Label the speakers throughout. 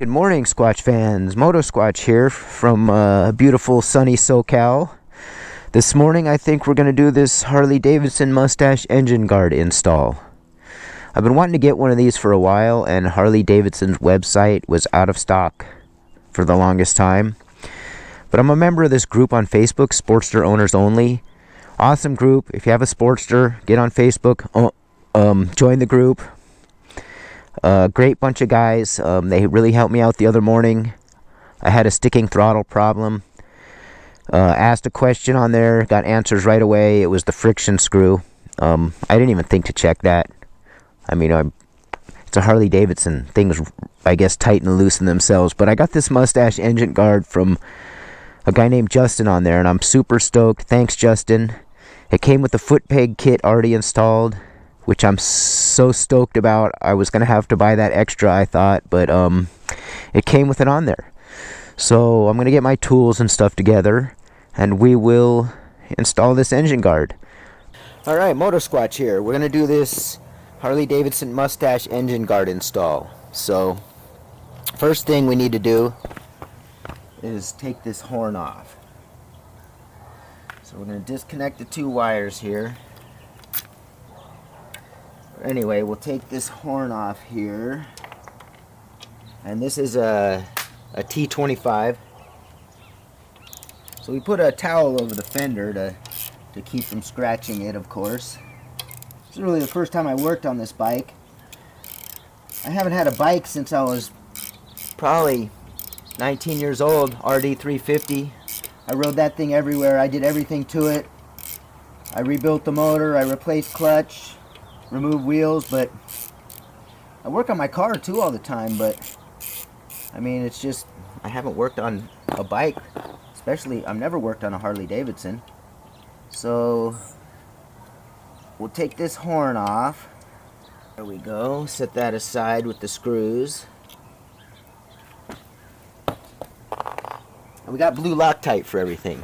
Speaker 1: Good morning, Squatch fans. Motosquatch here from beautiful sunny SoCal. This morning I think we're going to do this Harley Davidson Mustache engine guard install. I've been wanting to get one of these for a while, and Harley Davidson's website was out of stock for the longest time. But I'm a member of this group on Facebook, Sportster Owners Only. Awesome group. If you have a Sportster, get on Facebook, join the group. Great bunch of guys. They really helped me out the other morning. I had a sticking throttle problem. Asked a question on there, got answers right away. It was the friction screw. I didn't even think to check that. I mean, it's a Harley Davidson. Things, I guess, tighten and loosen themselves. But I got this Mustache engine guard from a guy named Justin on there, and I'm super stoked. Thanks, Justin. It came with the foot peg kit already installed, which I'm so stoked about. I was going to have to buy that extra, I thought, but it came with it on there. So I'm going to get my tools and stuff together, and we will install this engine guard. Alright, Motosquatch here. We're going to do this Harley Davidson Mustache engine guard install. So, first thing we need to do is take this horn off. So we're going to disconnect the two wires here. Anyway, we'll take this horn off here, and this is a T25. So we put a towel over the fender to keep from scratching it, of course. This is really the first time I worked on this bike. I haven't had a bike since I was probably 19 years old, RD350. I rode that thing everywhere. I did everything to it. I rebuilt the motor, I replaced clutch, remove wheels, but I work on my car too all the time. But I mean, it's just I haven't worked on a bike, especially I've never worked on a Harley Davidson. So we'll take this horn off. There we go. Set that aside with the screws. And we got blue Loctite for everything.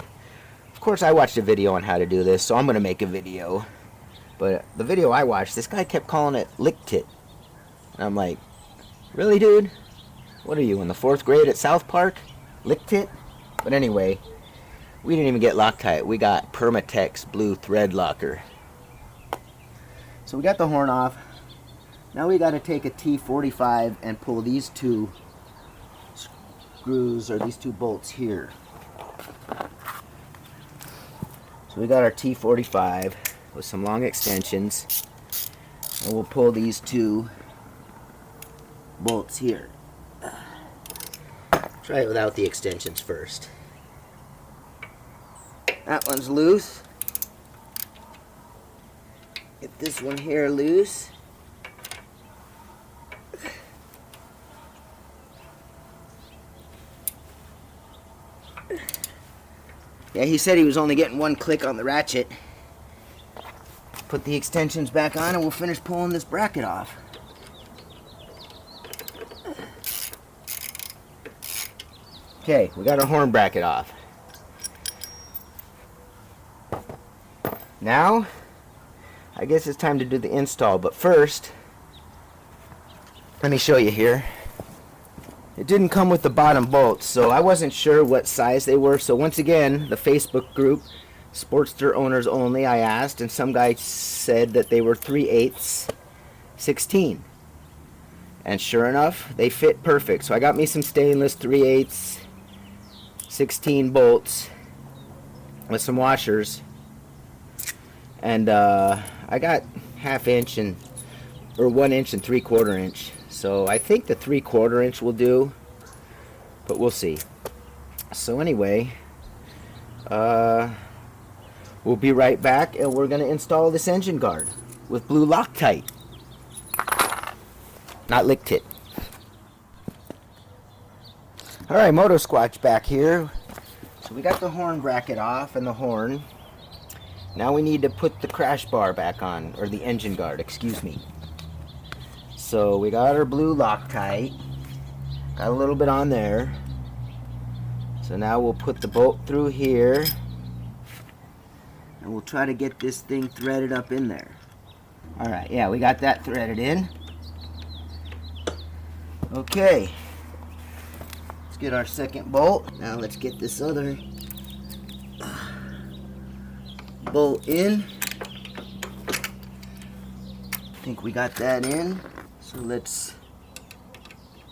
Speaker 1: Of course, I watched a video on how to do this, so I'm going to make a video. But the video I watched, this guy kept calling it lick tit. And I'm like, really, dude? What are you, in the 4th grade at South Park? Lick tit? But anyway, we didn't even get Loctite. We got Permatex blue thread locker. So we got the horn off. Now we got to take a T45 and pull these two screws, or these two bolts here. So we got our T45 with some long extensions, and we'll pull these two bolts here. Try it without the extensions first. That one's loose. Get this one here loose. Yeah, he said he was only getting one click on the ratchet. Put the extensions back on and we'll finish pulling this bracket off. Okay, we got our horn bracket off. Now, I guess it's time to do the install, but first, let me show you here. It didn't come with the bottom bolts, so I wasn't sure what size they were. So once again, the Facebook group, Sportster Owners Only, I asked, and some guy said that they were 3/8 16. And sure enough, they fit perfect. So I got me some stainless 3/8 16 bolts with some washers. And I got 1/2 inch or 1 1 3/4 inch. So I think the 3/4 inch will do, but we'll see. So anyway, we'll be right back, and we're going to install this engine guard with blue Loctite. Not lick tit. Alright, Motosquatch back here. So we got the horn bracket off and the horn. Now we need to put the crash bar back on, or the engine guard, excuse me. So we got our blue Loctite. Got a little bit on there. So now we'll put the bolt through here. And we'll try to get this thing threaded up in there. Alright, yeah, we got that threaded in. Okay.
Speaker 2: Let's get our second bolt. Now let's get this other bolt in. I think we got that in. So let's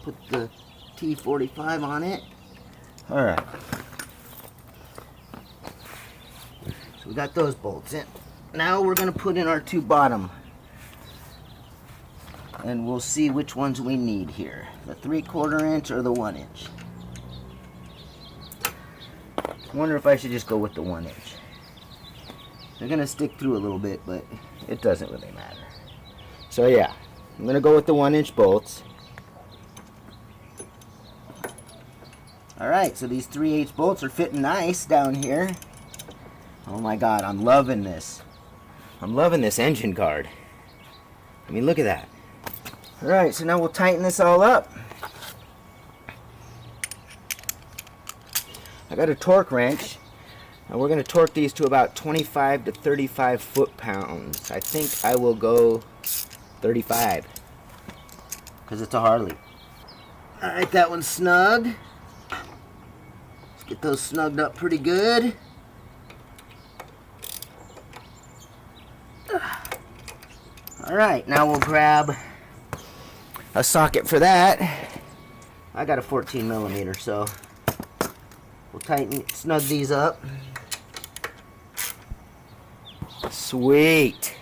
Speaker 2: put the T45 on it. All right. So we got those bolts in. Now we're gonna put in our two bottom, and we'll see which ones we need here. The 3/4 inch or the 1 inch. I wonder if I should just go with the 1 inch. They're gonna stick through a little bit, but it doesn't really matter. So yeah, I'm gonna go with the 1 inch bolts. Alright, so these 3/8 bolts are fitting nice down here. Oh my god, I'm loving this. I'm loving this engine guard. I mean, look at that. Alright, so now we'll tighten this all up. I got a torque wrench, and we're going to torque these to about 25 to 35 foot-pounds. I think I will go 35, because it's a Harley. Alright, that one's snug. Let's get those snugged up pretty good. Alright, now we'll grab a socket for that. I got a 14 millimeter, so we'll snug these up. Sweet.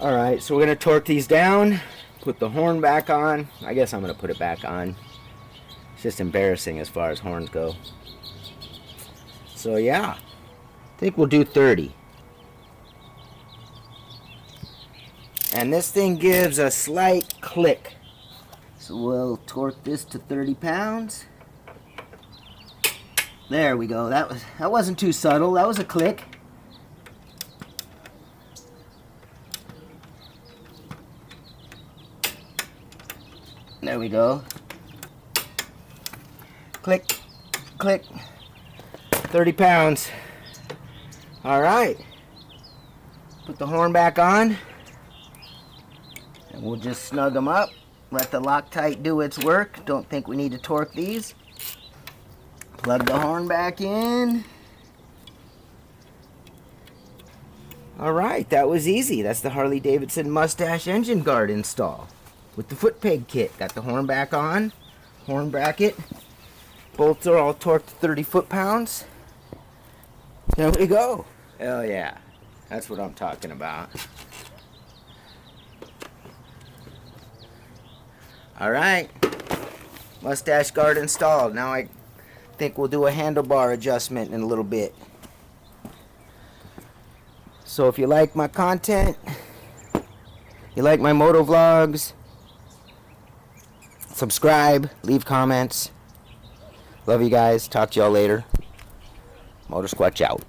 Speaker 2: Alright, so we're going to torque these down, put the horn back on. I guess I'm going to put it back on. It's just embarrassing as far as horns go. So yeah, I think we'll do 30. And this thing gives a slight click. So we'll torque this to 30 pounds. There we go. That wasn't too subtle. That was a click. There we go. Click, click. 30 pounds. All right. Put the horn back on. And we'll just snug them up. Let the Loctite do its work. Don't think we need to torque these. Plug the horn back in. Alright, that was easy. That's the Harley Davidson Mustache engine guard install with the foot peg kit. Got the horn back on. Horn bracket. Bolts are all torqued to 30 foot-pounds. There we go. Hell yeah. That's what I'm talking about. Alright, Mustache guard installed. Now I think we'll do a handlebar adjustment in a little bit. So if you like my content, you like my moto vlogs, subscribe, leave comments. Love you guys. Talk to y'all later. Motosquatch out.